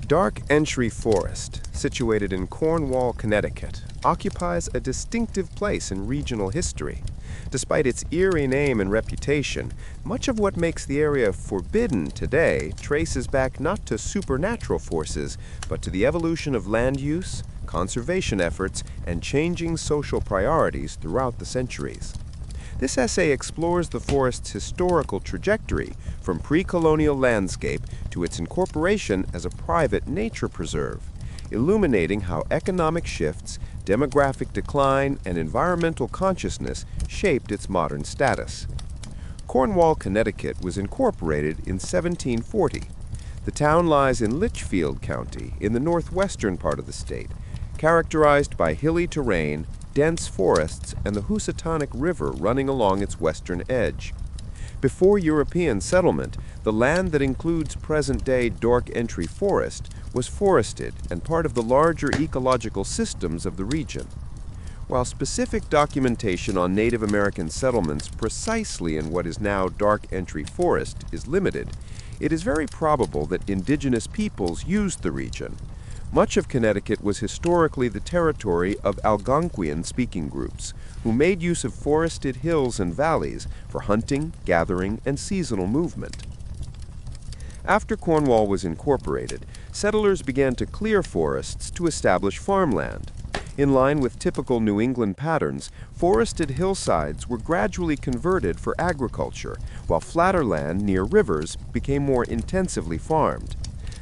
Dark Entry Forest, situated in Cornwall, Connecticut, occupies a distinctive place in regional history. Despite its eerie name and reputation, much of what makes the area forbidden today traces back not to supernatural forces, but to the evolution of land use, conservation efforts, and changing social priorities throughout the centuries. This essay explores the forest's historical trajectory from pre-colonial landscape to its incorporation as a private nature preserve, illuminating how economic shifts, demographic decline, and environmental consciousness shaped its modern status. Cornwall, Connecticut was incorporated in 1740. The town lies in Litchfield County in the northwestern part of the state, characterized by hilly terrain, dense forests, and the Housatonic River running along its western edge. Before European settlement, the land that includes present-day Dark Entry Forest was forested and part of the larger ecological systems of the region. While specific documentation on Native American settlements precisely in what is now Dark Entry Forest is limited, it is very probable that indigenous peoples used the region. Much of Connecticut was historically the territory of Algonquian-speaking groups, who made use of forested hills and valleys for hunting, gathering, and seasonal movement. After Cornwall was incorporated, settlers began to clear forests to establish farmland. In line with typical New England patterns, forested hillsides were gradually converted for agriculture, while flatter land near rivers became more intensively farmed.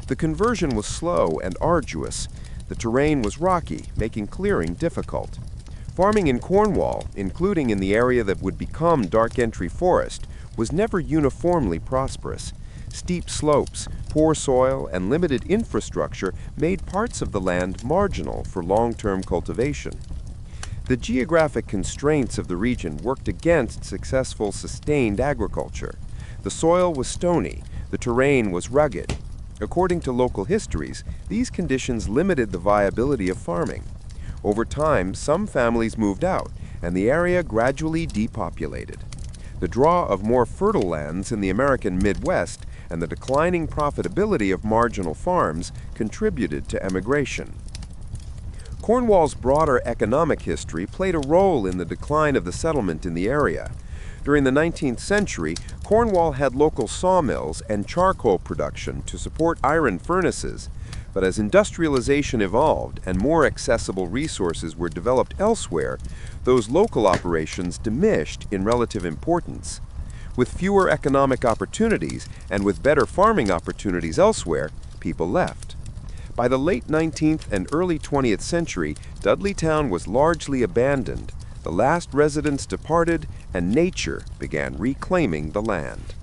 The conversion was slow and arduous. The terrain was rocky, making clearing difficult. Farming in Cornwall, including in the area that would become Dark Entry Forest, was never uniformly prosperous. Steep slopes, poor soil, and limited infrastructure made parts of the land marginal for long-term cultivation. The geographic constraints of the region worked against successful, sustained agriculture. The soil was stony, the terrain was rugged. According to local histories, these conditions limited the viability of farming. Over time, some families moved out, and the area gradually depopulated. The draw of more fertile lands in the American Midwest and the declining profitability of marginal farms contributed to emigration. Cornwall's broader economic history played a role in the decline of the settlement in the area. During the 19th century, Cornwall had local sawmills and charcoal production to support iron furnaces, but as industrialization evolved and more accessible resources were developed elsewhere, those local operations diminished in relative importance. With fewer economic opportunities and with better farming opportunities elsewhere, people left. By the late 19th and early 20th century, Dudleytown was largely abandoned. The last residents departed, and nature began reclaiming the land.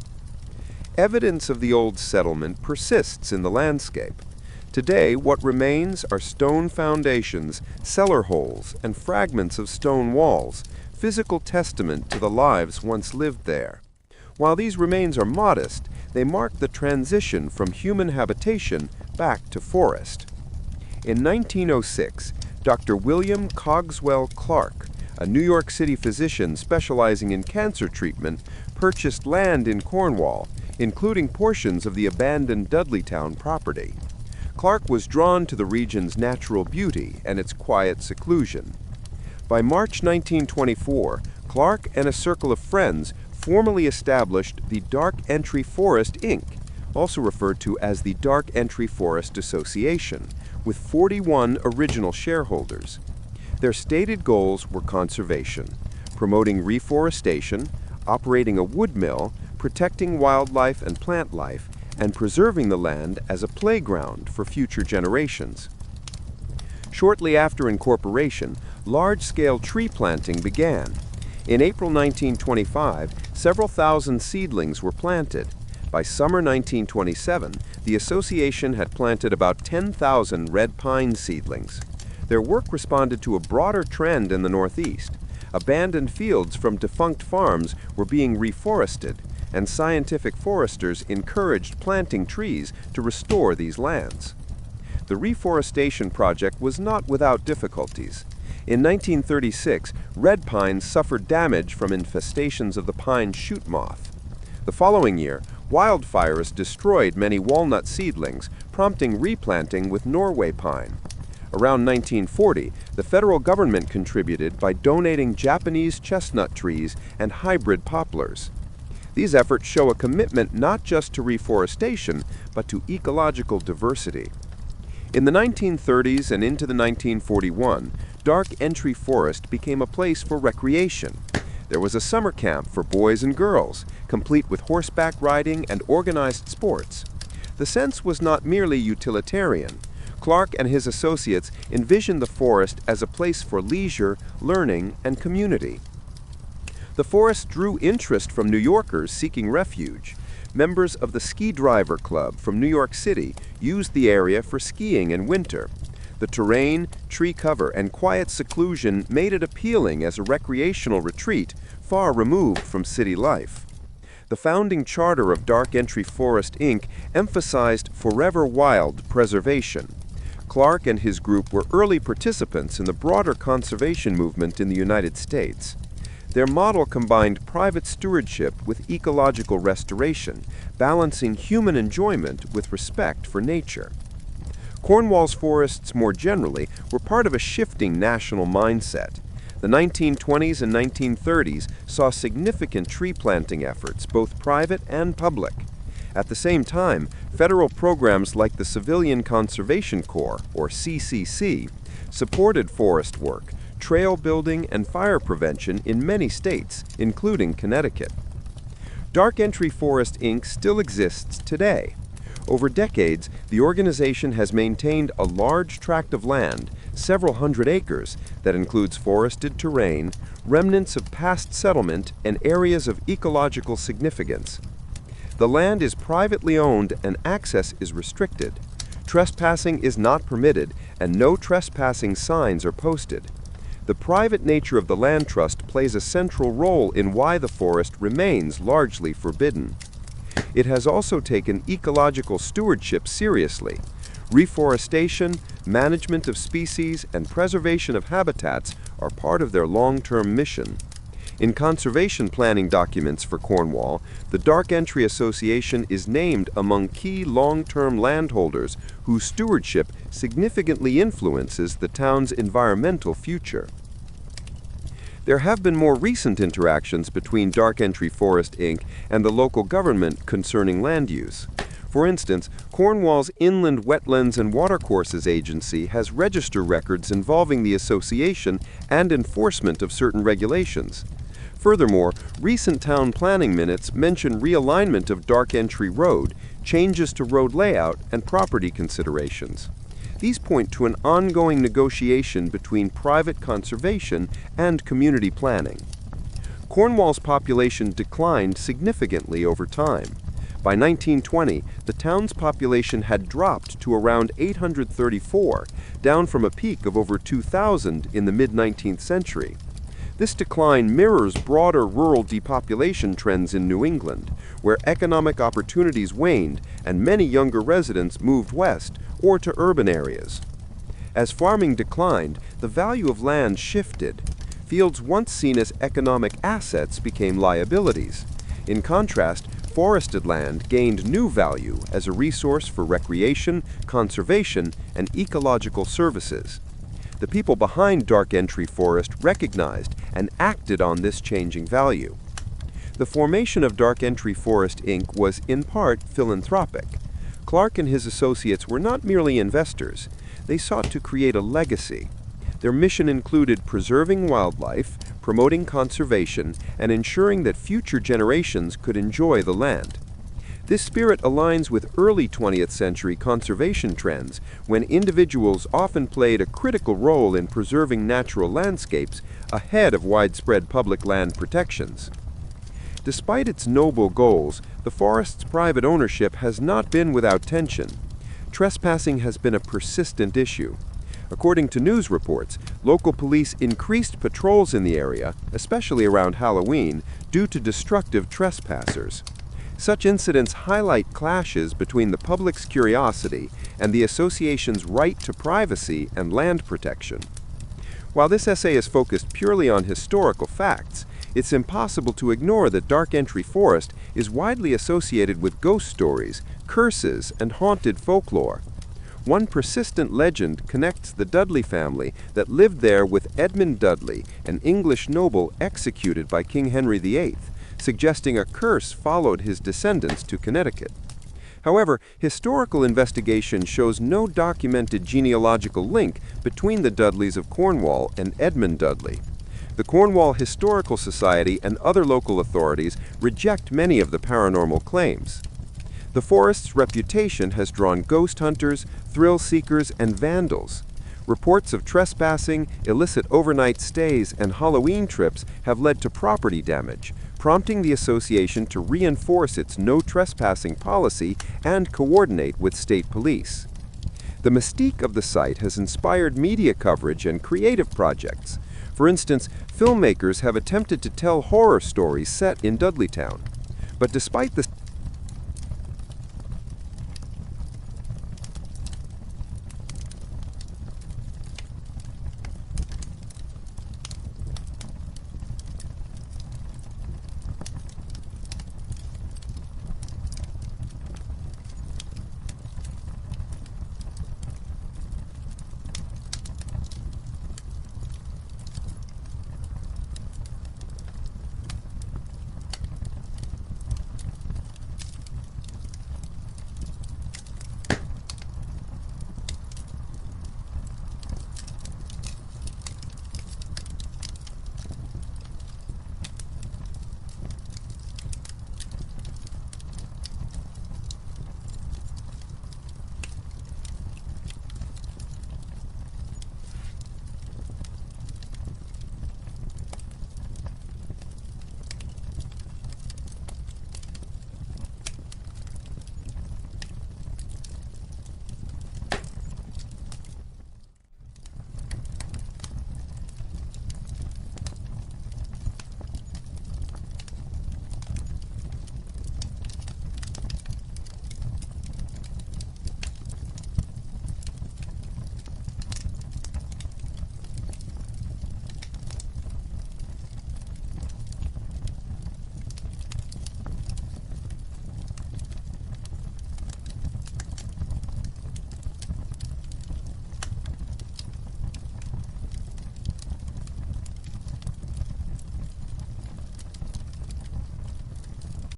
Evidence of the old settlement persists in the landscape. Today, what remains are stone foundations, cellar holes, and fragments of stone walls, physical testament to the lives once lived there. While these remains are modest, they mark the transition from human habitation back to forest. In 1906, Dr. William Cogswell Clark, a New York City physician specializing in cancer treatment, purchased land in Cornwall, including portions of the abandoned Dudleytown property. Clark was drawn to the region's natural beauty and its quiet seclusion. By March 1924, Clark and a circle of friends formally established the Dark Entry Forest, Inc., also referred to as the Dark Entry Forest Association, with 41 original shareholders. Their stated goals were conservation, promoting reforestation, operating a wood mill, protecting wildlife and plant life, and preserving the land as a playground for future generations. Shortly after incorporation, large-scale tree planting began. In April 1925, several thousand seedlings were planted. By summer 1927, the association had planted about 10,000 red pine seedlings. Their work responded to a broader trend in the Northeast. Abandoned fields from defunct farms were being reforested, and scientific foresters encouraged planting trees to restore these lands. The reforestation project was not without difficulties. In 1936, red pines suffered damage from infestations of the pine shoot moth. The following year, Wildfires destroyed many walnut seedlings, prompting replanting with Norway pine. Around 1940, the federal government contributed by donating Japanese chestnut trees and hybrid poplars. These efforts show a commitment not just to reforestation, but to ecological diversity. In the 1930s and into the 1941, Dark Entry Forest became a place for recreation. There was a summer camp for boys and girls, complete with horseback riding and organized sports. The sense was not merely utilitarian. Clark and his associates envisioned the forest as a place for leisure, learning, and community. The forest drew interest from New Yorkers seeking refuge. Members of the Ski Driver Club from New York City used the area for skiing in winter. The terrain, tree cover, and quiet seclusion made it appealing as a recreational retreat, far removed from city life. The founding charter of Dark Entry Forest, Inc. emphasized forever wild preservation. Clark and his group were early participants in the broader conservation movement in the United States. Their model combined private stewardship with ecological restoration, balancing human enjoyment with respect for nature. Cornwall's forests more generally were part of a shifting national mindset. The 1920s and 1930s saw significant tree planting efforts, both private and public. At the same time, federal programs like the Civilian Conservation Corps, or CCC, supported forest work, trail building, and fire prevention in many states, including Connecticut. Dark Entry Forest, Inc. still exists today. Over decades, the organization has maintained a large tract of land, several hundred acres, that includes forested terrain, remnants of past settlement, and areas of ecological significance. The land is privately owned and access is restricted. Trespassing is not permitted, and no trespassing signs are posted. The private nature of the land trust plays a central role in why the forest remains largely forbidden. It has also taken ecological stewardship seriously. Reforestation, management of species, and preservation of habitats are part of their long-term mission. In conservation planning documents for Cornwall, the Dark Entry Association is named among key long-term landholders whose stewardship significantly influences the town's environmental future. There have been more recent interactions between Dark Entry Forest, Inc. and the local government concerning land use. For instance, Cornwall's Inland Wetlands and Watercourses Agency has register records involving the association and enforcement of certain regulations. Furthermore, recent town planning minutes mention realignment of Dark Entry Road, changes to road layout, and property considerations. These point to an ongoing negotiation between private conservation and community planning. Cornwall's population declined significantly over time. By 1920, the town's population had dropped to around 834, down from a peak of over 2,000 in the mid-19th century. This decline mirrors broader rural depopulation trends in New England, where economic opportunities waned and many younger residents moved west or to urban areas. As farming declined, the value of land shifted. Fields once seen as economic assets became liabilities. In contrast, forested land gained new value as a resource for recreation, conservation, and ecological services. The people behind Dark Entry Forest recognized and acted on this changing value. The formation of Dark Entry Forest, Inc. was in part philanthropic. Clark and his associates were not merely investors. They sought to create a legacy. Their mission included preserving wildlife, promoting conservation, and ensuring that future generations could enjoy the land. This spirit aligns with early 20th century conservation trends, when individuals often played a critical role in preserving natural landscapes ahead of widespread public land protections. Despite its noble goals, the forest's private ownership has not been without tension. Trespassing has been a persistent issue. According to news reports, local police increased patrols in the area, especially around Halloween, due to destructive trespassers. Such incidents highlight clashes between the public's curiosity and the association's right to privacy and land protection. While this essay is focused purely on historical facts, it's impossible to ignore that Dark Entry Forest is widely associated with ghost stories, curses, and haunted folklore. One persistent legend connects the Dudley family that lived there with Edmund Dudley, an English noble executed by King Henry VIII, suggesting a curse followed his descendants to Connecticut. However, historical investigation shows no documented genealogical link between the Dudleys of Cornwall and Edmund Dudley. The Cornwall Historical Society and other local authorities reject many of the paranormal claims. The forest's reputation has drawn ghost hunters, thrill seekers, and vandals. Reports of trespassing, illicit overnight stays, and Halloween trips have led to property damage, prompting the association to reinforce its no trespassing policy and coordinate with state police. The mystique of the site has inspired media coverage and creative projects. For instance, filmmakers have attempted to tell horror stories set in Dudleytown. But despite the